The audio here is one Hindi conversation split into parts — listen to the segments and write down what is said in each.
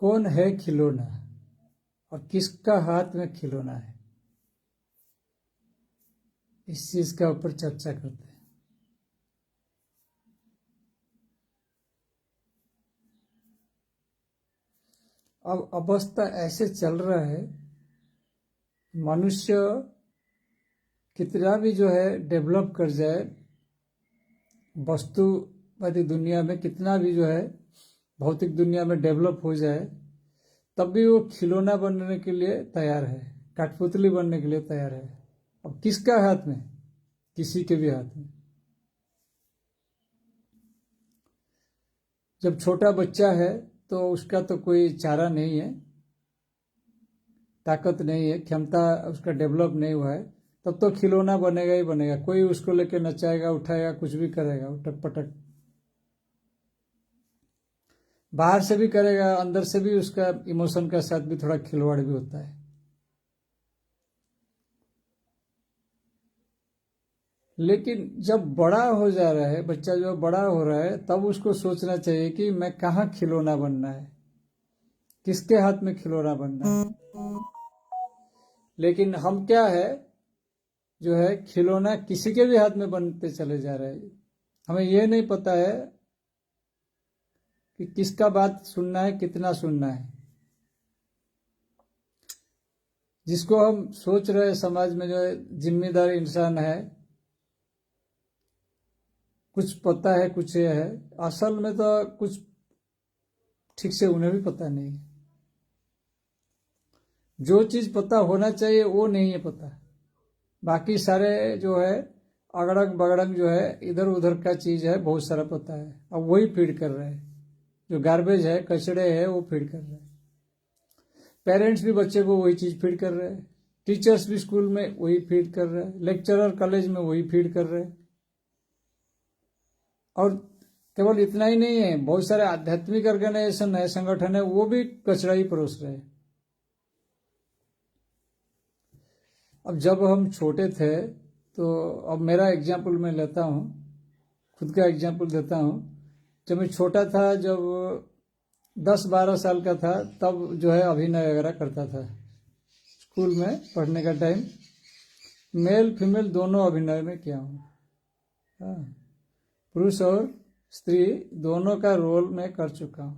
कौन है खिलौना और किसका हाथ में खिलौना है, इस चीज के ऊपर चर्चा करते हैं। अब अवस्था ऐसे चल रहा है, मनुष्य कितना भी जो है डेवलप कर जाए, वस्तुवादी दुनिया में कितना भी जो है भौतिक दुनिया में डेवलप हो जाए, तब भी वो खिलौना बनने के लिए तैयार है, कठपुतली बनने के लिए तैयार है। अब किसका हाथ में? किसी के भी हाथ में। जब छोटा बच्चा है तो उसका तो कोई चारा नहीं है, ताकत नहीं है, क्षमता उसका डेवलप नहीं हुआ है, तब तो खिलौना बनेगा ही बनेगा। कोई उसको लेके नचाएगा, उठाएगा, कुछ भी करेगा, उठक पटक बाहर से भी करेगा, अंदर से भी उसका इमोशन का साथ भी थोड़ा खिलवाड़ भी होता है। लेकिन जब बड़ा हो जा रहा है बच्चा, जो बड़ा हो रहा है, तब उसको सोचना चाहिए कि मैं कहाँ खिलौना बनना है, किसके हाथ में खिलौना बनना है। लेकिन हम क्या है, जो है खिलौना किसी के भी हाथ में बनते चले जा रहे हैं। हमें यह नहीं पता है कि किसका बात सुनना है, कितना सुनना है। जिसको हम सोच रहे हैं समाज में जो है जिम्मेदार इंसान है, कुछ पता है, कुछ ये है, असल में तो कुछ ठीक से उन्हें भी पता नहीं है। जो चीज पता होना चाहिए वो नहीं है पता, बाकी सारे जो है अगड़क बगड़क जो है इधर उधर का चीज है बहुत सारा पता है। अब वही फीड कर रहे हैं, जो गार्बेज है, कचड़े है, वो फीड कर रहे हैं। पेरेंट्स भी बच्चे को वही चीज फीड कर रहे हैं, टीचर्स भी स्कूल में वही फीड कर रहे हैं, लेक्चरर कॉलेज में वही फीड कर रहे हैं। और केवल इतना ही नहीं है, बहुत सारे आध्यात्मिक ऑर्गेनाइजेशन है, संगठन है, वो भी कचरा ही परोस रहे हैं। अब जब हम छोटे थे, तो अब मेरा एग्जाम्पल मैं लेता हूँ, खुद का एग्जाम्पल देता हूँ। जब मैं छोटा था, जब 10-12 साल का था, तब जो है अभिनय वगैरह करता था। स्कूल में पढ़ने का टाइम मेल फीमेल दोनों अभिनय में किया हूँ। पुरुष और स्त्री दोनों का रोल मैं कर चुका हूँ।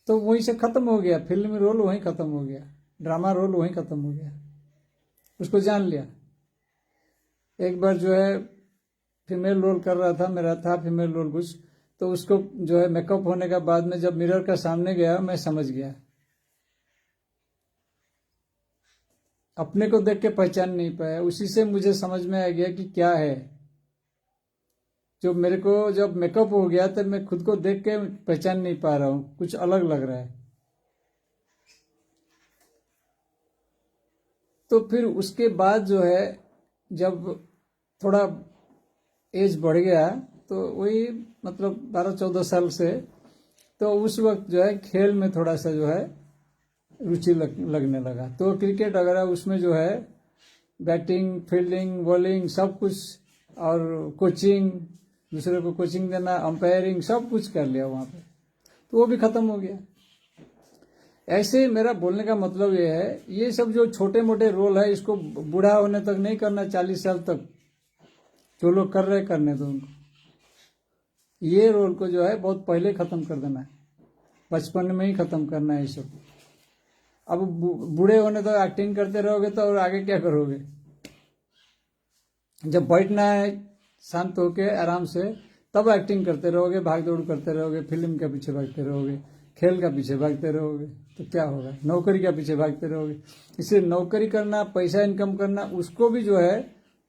तो वहीं से खत्म हो गया, फिल्म रोल वहीं खत्म हो गया, ड्रामा रोल वहीं खत्म हो गया, उसको जान लिया। एक बार जो है फीमेल रोल कर रहा था, मेरा था फीमेल रोल कुछ, तो उसको जो है मेकअप होने का बाद में जब मिरर का सामने गया, मैं समझ गया, अपने को देख के पहचान नहीं पाया। उसी से मुझे समझ में आ गया कि क्या है। जो मेरे को जब मेकअप हो गया तब मैं खुद को देख के पहचान नहीं पा रहा हूँ, कुछ अलग लग रहा है। तो फिर उसके बाद जो है जब थोड़ा एज बढ़ गया, तो वही मतलब 12-14 साल से, तो उस वक्त जो है खेल में थोड़ा सा जो है रुचि लगने लगा। तो क्रिकेट वगैरह उसमें जो है बैटिंग, फील्डिंग, बॉलिंग सब कुछ, और कोचिंग, दूसरे को कोचिंग देना, अंपायरिंग सब कुछ कर लिया वहाँ पे। तो वो भी खत्म हो गया। ऐसे मेरा बोलने का मतलब ये है, ये सब जो छोटे मोटे रोल है, इसको बूढ़ा होने तक नहीं करना, 40 साल तक जो लोग कर रहे करने दो उनको। ये रोल को जो है बहुत पहले खत्म कर देना है, बचपन में ही खत्म करना है ये सब। अब बूढ़े होने तक एक्टिंग करते रहोगे तो और आगे क्या करोगे? जब बैठना है शांत होके आराम से, तब एक्टिंग करते रहोगे, भाग दौड़ करते रहोगे, फिल्म के पीछे भागते रहोगे, खेल का पीछे भागते रहोगे, तो क्या होगा? नौकरी का पीछे भागते रहोगे। इसलिए नौकरी करना, पैसा इनकम करना, उसको भी जो है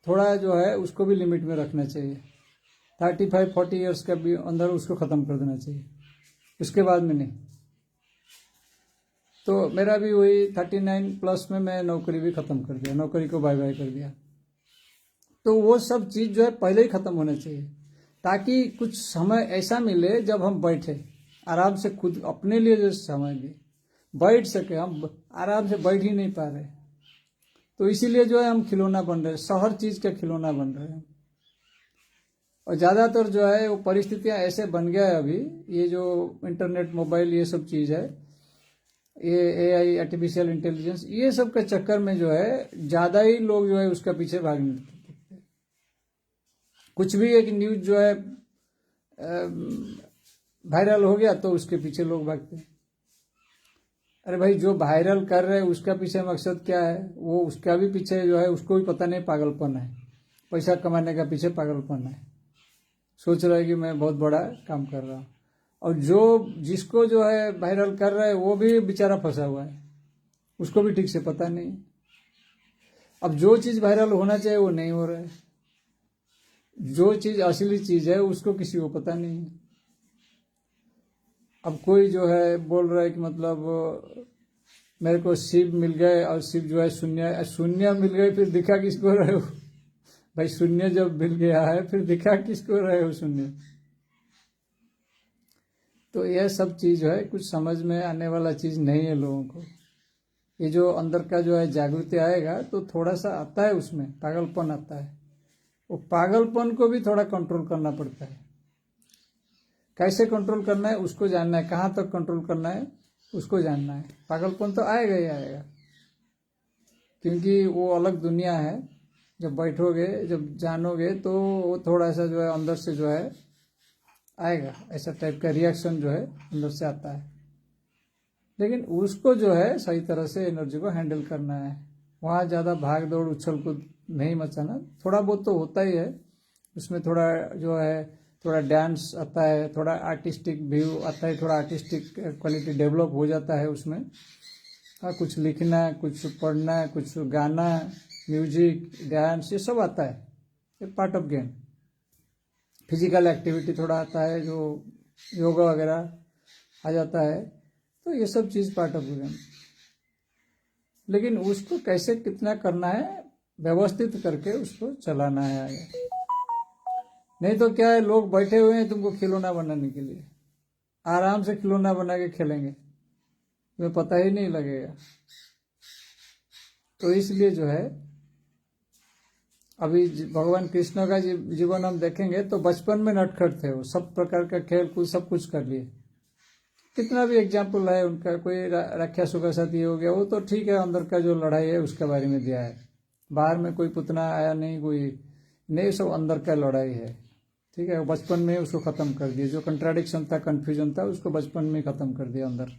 थोड़ा जो है उसको भी लिमिट में रखना चाहिए। 35-40 ईयर्स के भी अंदर उसको खत्म कर देना चाहिए, उसके बाद में नहीं। तो मेरा भी वही 39+ में मैं नौकरी भी खत्म कर दिया, नौकरी को बाय बाय कर दिया। तो वो सब चीज जो है पहले ही खत्म होना चाहिए, ताकि कुछ समय ऐसा मिले जब हम बैठे आराम से, खुद अपने लिए जो समय दे बैठ सके। हम आराम से बैठ ही नहीं पा रहे, तो इसीलिए जो है हम खिलौना बन रहे, शहर चीज का खिलौना बन रहे हैं। और ज्यादातर जो है वो परिस्थितियां ऐसे बन गया है अभी, ये जो इंटरनेट, मोबाइल, ये सब चीज है, ये AI आर्टिफिशियल इंटेलिजेंस, ये सब के चक्कर में जो है ज़्यादा ही लोग जो है उसका पीछे भागने लगते हैं। कुछ भी एक न्यूज जो है वायरल हो गया तो उसके पीछे लोग भागते हैं। अरे भाई, जो वायरल कर रहे हैं उसका पीछे मकसद क्या है? वो उसका भी पीछे जो है उसको भी पता नहीं, पागलपन है, पैसा कमाने का पीछे पागलपन है, सोच रहा है कि मैं बहुत बड़ा काम कर रहा हूँ। और जो जिसको जो है वायरल कर रहा है वो भी बेचारा फंसा हुआ है, उसको भी ठीक से पता नहीं। अब जो चीज़ वायरल होना चाहिए वो नहीं हो रहा है, जो चीज़ असली चीज़ है उसको किसी को पता नहीं है। अब कोई जो है बोल रहा है कि मतलब मेरे को शिव मिल गए और शिव जो है शून्य शून्य मिल गए, फिर दिखा किसको रहे हो भाई? शून्य जब मिल गया है फिर दिखा किसको रहे हो शून्य? तो यह सब चीज़ है कुछ समझ में आने वाला चीज़ नहीं है लोगों को। ये जो अंदर का जो है जागृति आएगा तो थोड़ा सा आता है, उसमें पागलपन आता है। वो पागलपन को भी थोड़ा कंट्रोल करना पड़ता है। कैसे कंट्रोल करना है उसको जानना है, कहाँ तक कंट्रोल करना है उसको जानना है। पागलपन तो आएगा ही आएगा, क्योंकि वो अलग दुनिया है। जब बैठोगे, जब जानोगे तो वो थोड़ा सा जो है अंदर से जो है आएगा, ऐसा टाइप का रिएक्शन जो है अंदर से आता है। लेकिन उसको जो है सही तरह से एनर्जी को हैंडल करना है। वहाँ ज़्यादा भाग दौड़ उछल कूद नहीं मचाना। थोड़ा बहुत तो होता ही है उसमें, थोड़ा जो है थोड़ा डांस आता है, थोड़ा आर्टिस्टिक व्यू आता है, थोड़ा आर्टिस्टिक क्वालिटी डेवलप हो जाता है उसमें। हाँ, कुछ लिखना, कुछ पढ़ना, कुछ गाना, म्यूजिक, डांस, ये सब आता है, ये part of game. Physical activity थोड़ा आता है, जो योगा वगैरह आ जाता है, तो ये सब चीज़ पार्ट ऑफ गेम। लेकिन उसको कैसे कितना करना है व्यवस्थित करके उसको चलाना है आगे। नहीं तो क्या है, लोग बैठे हुए हैं तुमको खिलौना बनाने के लिए, आराम से खिलौना बना के खेलेंगे, तुम्हें पता ही नहीं लगेगा। तो इसलिए जो है अभी भगवान कृष्ण का जीवन हम देखेंगे तो बचपन में नटखट थे, वो सब प्रकार का खेल कूद सब कुछ कर लिए। कितना भी एग्जाम्पल है उनका, कोई राक्षसों का साथी हो गया, वो तो ठीक है, अंदर का जो लड़ाई है उसके बारे में दिया है। बाहर में कोई पुतना आया नहीं, कोई नहीं, सब अंदर का लड़ाई है, ठीक है। बचपन में उसको ख़त्म कर दिया, जो कंट्राडिक्शन था, कन्फ्यूजन था, उसको बचपन में ख़त्म कर दिया अंदर।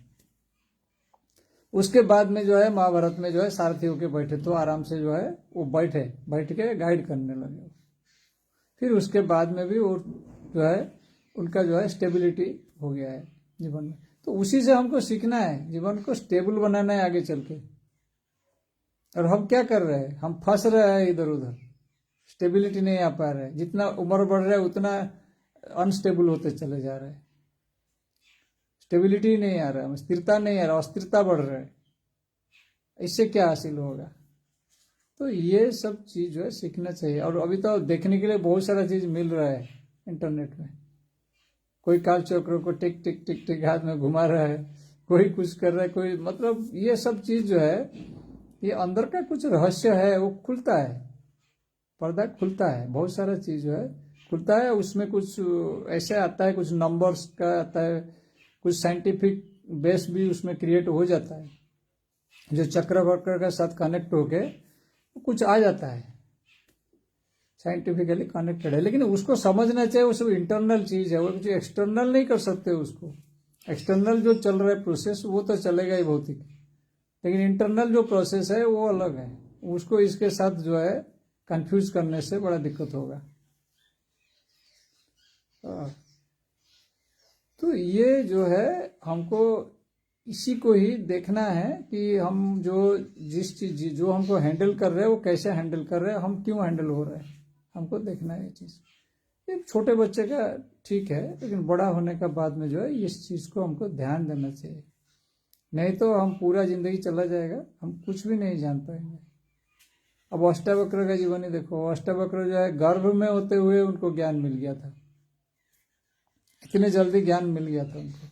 उसके बाद में जो है महाभारत में जो है सारथी होके बैठे, तो आराम से जो है वो बैठ के गाइड करने लगे। फिर उसके बाद में भी वो जो है उनका जो है स्टेबिलिटी हो गया है जीवन में। तो उसी से हमको सीखना है, जीवन को स्टेबल बनाना है आगे चल के। और हम क्या कर रहे हैं, हम फंस रहे हैं इधर उधर, स्टेबिलिटी नहीं आ पा रहा है। जितना उम्र बढ़ रहा है उतना अनस्टेबल होते चले जा रहे हैं, स्टेबिलिटी नहीं आ रहा है, स्थिरता नहीं आ रहा, अस्थिरता बढ़ रहा है। इससे क्या हासिल होगा? तो ये सब चीज़ जो है सीखना चाहिए। और अभी तो देखने के लिए बहुत सारा चीज़ मिल रहा है इंटरनेट में। कोई काल चक्र को टिक टिक टिक टिक हाथ में घुमा रहा है, कोई कुछ कर रहा है, कोई मतलब ये सब चीज़ जो है, ये अंदर का कुछ रहस्य है, वो खुलता है, पर्दा खुलता है, बहुत सारा चीज़ जो है खुलता है। उसमें कुछ ऐसे आता है, कुछ नंबर्स का आता है, कुछ साइंटिफिक बेस भी उसमें क्रिएट हो जाता है, जो चक्र वक्र के साथ कनेक्ट होके कुछ आ जाता है, साइंटिफिकली कनेक्टेड है। लेकिन उसको समझना चाहिए, वो सब इंटरनल चीज़ है, वो कुछ एक्सटर्नल नहीं कर सकते उसको। एक्सटर्नल जो चल रहा है प्रोसेस वो तो चलेगा ही भौतिक, लेकिन इंटरनल जो प्रोसेस है वो अलग है। उसको इसके साथ जो है कंफ्यूज करने से बड़ा दिक्कत होगा। तो ये जो है हमको इसी को ही देखना है कि हम जो जिस चीज जो हमको हैंडल कर रहे हैं वो कैसे हैंडल कर रहे हैं, हम क्यों हैंडल हो रहे हैं, हमको देखना है ये चीज़। एक छोटे बच्चे का ठीक है, लेकिन बड़ा होने का बाद में जो है इस चीज़ को हमको ध्यान देना चाहिए। नहीं तो हम पूरा जिंदगी चला जाएगा, हम कुछ भी नहीं जान पाएंगे। अब अष्टावक्र का जीवन ही देखो, अष्टावक्र जो है गर्भ में होते हुए उनको ज्ञान मिल गया था, इतने जल्दी ज्ञान मिल गया था उनको,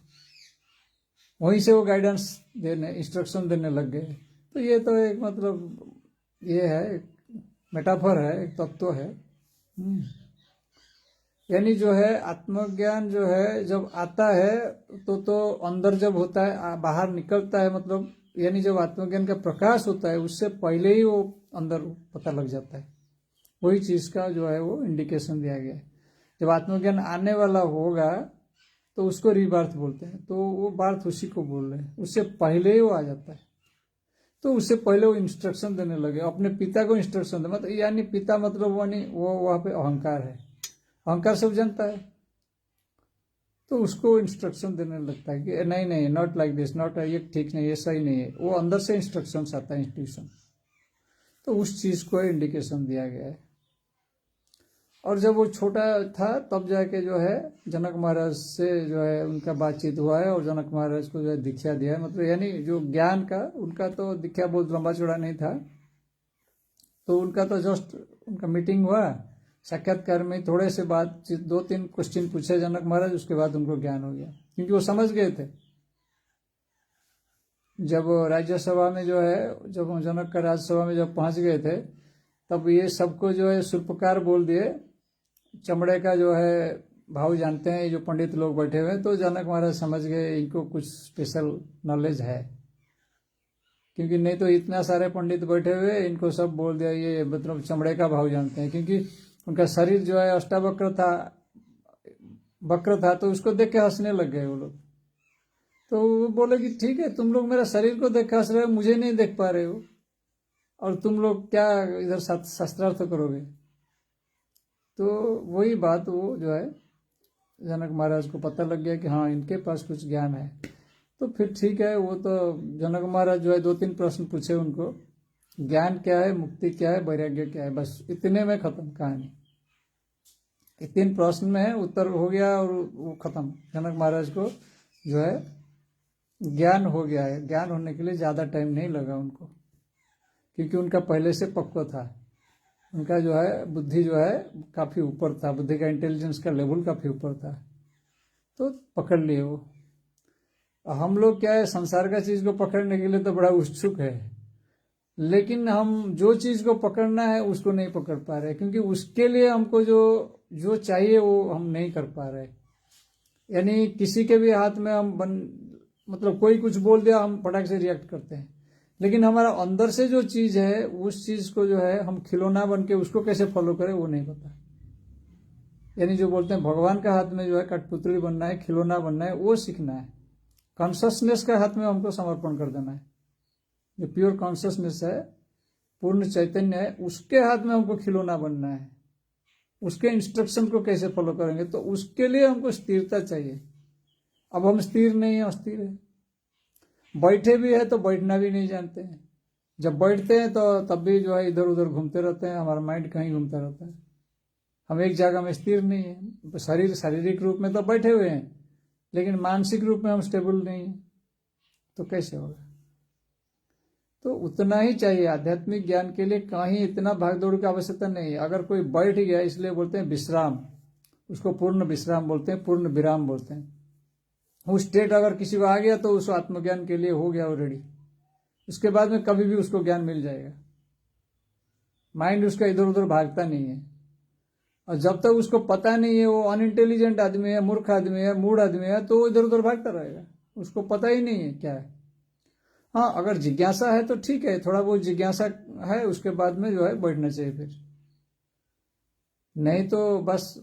वहीं से वो गाइडेंस देने, इंस्ट्रक्शन देने लग गए। तो ये तो एक मतलब ये है, एक मेटाफर है, एक तत्व है। यानी जो है आत्मज्ञान जो है जब आता है तो अंदर जब होता है बाहर निकलता है, मतलब यानी जब आत्मज्ञान का प्रकाश होता है उससे पहले ही वो अंदर पता लग जाता है। वही चीज का जो है वो इंडिकेशन दिया गया है। जब आत्मज्ञान आने वाला होगा तो उसको रीबार्थ बोलते हैं, तो वो बार्थ उसी को बोल रहे हैं, उससे पहले ही वो आ जाता है। तो उससे पहले वो इंस्ट्रक्शन देने लगे, अपने पिता को इंस्ट्रक्शन दे, मतलब यानी पिता मतलब वो वहां पे अहंकार है, अहंकार सब जानता है, तो उसको इंस्ट्रक्शन देने लगता है कि नहीं नहीं नॉट लाइक दिस, नॉट ये ठीक नहीं, ये सही नहीं है। वो अंदर से इंस्ट्रक्शन आता है, इंस्टीट्यूशन। तो उस चीज को इंडिकेशन दिया गया है। और जब वो छोटा था तब जाके जो है जनक महाराज से जो है उनका बातचीत हुआ है, और जनक महाराज को जो है दीक्षा दिया है, मतलब यानी जो ज्ञान का उनका तो दीक्षा बहुत लंबा चौड़ा नहीं था, तो उनका तो जस्ट उनका मीटिंग हुआ, साक्षात्कार में थोड़े से बात 2-3 क्वेश्चन पूछे जनक महाराज, उसके बाद उनको ज्ञान हो गया, क्योंकि वो समझ गए थे। जब राज्यसभा में जो है, जब जनक का राज्यसभा में जब पहुंच गए थे, तब ये सबको जो है सूर्पकार बोल दिए, चमड़े का जो है भाव जानते हैं जो पंडित लोग बैठे हुए हैं। तो जनक महाराज समझ गए इनको कुछ स्पेशल नॉलेज है, क्योंकि नहीं तो इतना सारे पंडित बैठे हुए, इनको सब बोल दिया ये मतलब चमड़े का भाव जानते हैं, क्योंकि उनका शरीर जो है अष्टावक्र था, वक्र था, तो उसको देख के हंसने लग गए वो लोग। तो वो बोले कि ठीक है, तुम लोग मेरा शरीर को देख के हंस रहे हो, मुझे नहीं देख पा रहे हो, और तुम लोग क्या इधर शास्त्रार्थ करोगे। तो वही बात वो जो है जनक महाराज को पता लग गया कि हाँ इनके पास कुछ ज्ञान है। तो फिर ठीक है, वो तो जनक महाराज जो है 2-3 प्रश्न पूछे उनको, ज्ञान क्या है, मुक्ति क्या है, वैराग्य क्या है, बस इतने में खत्म कहानी। 3 प्रश्न में उत्तर हो गया और वो खत्म। जनक महाराज को जो है ज्ञान हो गया है। ज्ञान होने के लिए ज़्यादा टाइम नहीं लगा उनको, क्योंकि उनका पहले से पक्व था, उनका जो है बुद्धि जो है काफ़ी ऊपर था, बुद्धि का इंटेलिजेंस का लेवल काफ़ी ऊपर था, तो पकड़ लिए वो। हम लोग क्या है, संसार का चीज़ को पकड़ने के लिए तो बड़ा उत्सुक है, लेकिन हम जो चीज़ को पकड़ना है उसको नहीं पकड़ पा रहे, क्योंकि उसके लिए हमको जो चाहिए वो हम नहीं कर पा रहे। यानी किसी के भी हाथ में हम मतलब कोई कुछ बोल दिया, हम फटाक से रिएक्ट करते हैं, लेकिन हमारा अंदर से जो चीज है उस चीज को जो है हम खिलौना बन के उसको कैसे फॉलो करें वो नहीं पता। यानी जो बोलते हैं भगवान का हाथ में जो है कठपुतली बनना है, खिलौना बनना है, वो सीखना है। कॉन्शसनेस का हाथ में हमको समर्पण कर देना है। जो प्योर कॉन्शसनेस है, पूर्ण चैतन्य है, उसके हाथ में हमको खिलौना बनना है। उसके इंस्ट्रक्शन को कैसे फॉलो करेंगे, तो उसके लिए हमको स्थिरता चाहिए। अब हम स्थिर नहीं है, अस्थिर है। बैठे भी है तो बैठना भी नहीं जानते हैं। जब बैठते हैं तो तब भी जो है इधर उधर घूमते रहते हैं, हमारा माइंड कहीं घूमता रहता है, हम एक जगह में स्थिर नहीं है। शारीरिक रूप में तो बैठे हुए हैं, लेकिन मानसिक रूप में हम स्टेबल नहीं है, तो कैसे होगा। तो उतना ही चाहिए आध्यात्मिक ज्ञान के लिए, कहीं इतना भागदौड़ की आवश्यकता नहीं है। अगर कोई बैठ गया, इसलिए बोलते हैं विश्राम, उसको पूर्ण विश्राम बोलते हैं, पूर्ण विराम बोलते हैं। वो स्टेट अगर किसी को आ गया तो उस आत्मज्ञान के लिए हो गया ऑलरेडी। उसके बाद में कभी भी उसको ज्ञान मिल जाएगा। माइंड उसका इधर उधर भागता नहीं है, और जब तक उसको पता नहीं है, वो अनइंटेलिजेंट आदमी है, मूर्ख आदमी है, मूड आदमी है, तो वो इधर उधर भागता रहेगा, उसको पता ही नहीं है क्या है। हाँ, अगर जिज्ञासा है तो ठीक है, थोड़ा बहुत जिज्ञासा है, उसके बाद में जो है बैठना चाहिए। फिर नहीं तो बस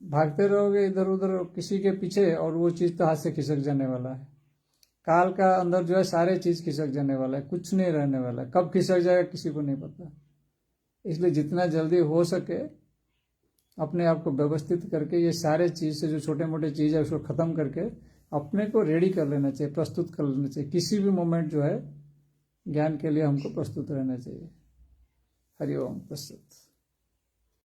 भागते रहोगे इधर उधर किसी के पीछे, और वो चीज तो हाथ से खिसक जाने वाला है। काल का अंदर जो है सारे चीज खिसक जाने वाला है, कुछ नहीं रहने वाला है। कब खिसक जाएगा किसी को नहीं पता। इसलिए जितना जल्दी हो सके अपने आप को व्यवस्थित करके ये सारे चीज से, जो छोटे मोटे चीज है उसको खत्म करके अपने को रेडी कर लेना चाहिए, प्रस्तुत कर लेना चाहिए। किसी भी मोमेंट जो है ज्ञान के लिए हमको प्रस्तुत रहना चाहिए। हरि ओम तत्सत।